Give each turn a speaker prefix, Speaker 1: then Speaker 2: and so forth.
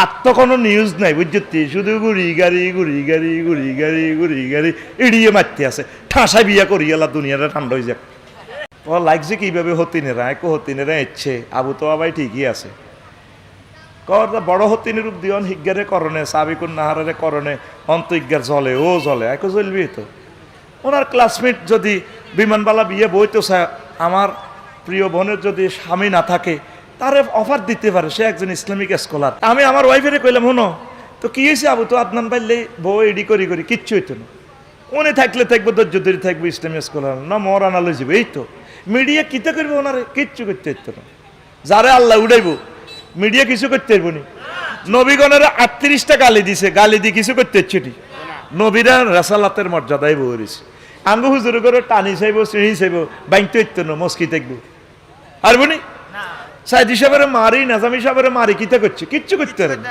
Speaker 1: আর তো কোনো নিউজ নাই বুঝছি, শুধু গুড়ি গাড়ি গুড়ি গাড়ি গুড়ি গাড়ি গুড়ি গাড়ি ইড়িয়ে মারতে আছে, ঠাসা বিয়া করি এলা দুনিয়াটা ঠান্ডা হয়ে যাক। ও লাগছে কিভাবে হতিনেরা একো হতিনেরা ইচ্ছে আবু তো আবাই ঠিকই আছে কর বড় হতিনের রূপ দিয়ন হিজ্ঞারে করণে সাবিকুন নাহারে করণে অন্তজ্ঞার জলে ও জলে একো জ্বলবি তো। ওনার ক্লাসমেট যদি বিমানবালা বিয়ে বইতো আমার প্রিয় বোনের যদি স্বামী না থাকে তারে অফার দিতে পারে, সে একজন ইসলামিক স্কলার। আমি আমার ওয়াইফেরে কইলাম হনো তো কি হয়েছে আবু তো আদনান পাইলে বউ এডি করি করি কিচ্ছু হইতো না, উনি থাকলে থাকবো ধৈর্য ধরে থাকবো ইসলামিক স্কলার না মর আনালো যাবে। এই তো মিডিয়া কিতে করবে ওনারে কিচ্ছু করতে হইতো না, যারে আল্লাহ উড়াইব মিডিয়া কিছু করতে পারবো নি। নবীগণের 38টা গালি দিছে, গালি দিয়ে কিছু করতে হচ্ছে নি। নবীরা রাসালাতের মর্যাদায় বলেছে, আঙ্গু হুজুর করে টানি চাইব সিঁড়ি চাইব বাইতে হইতো না মস্কি থাকবো আর বনি সাইদি সাহেবের মারি নাজামি সাহেবের মারি কিতে করছে কিচ্ছু করতে পারে না।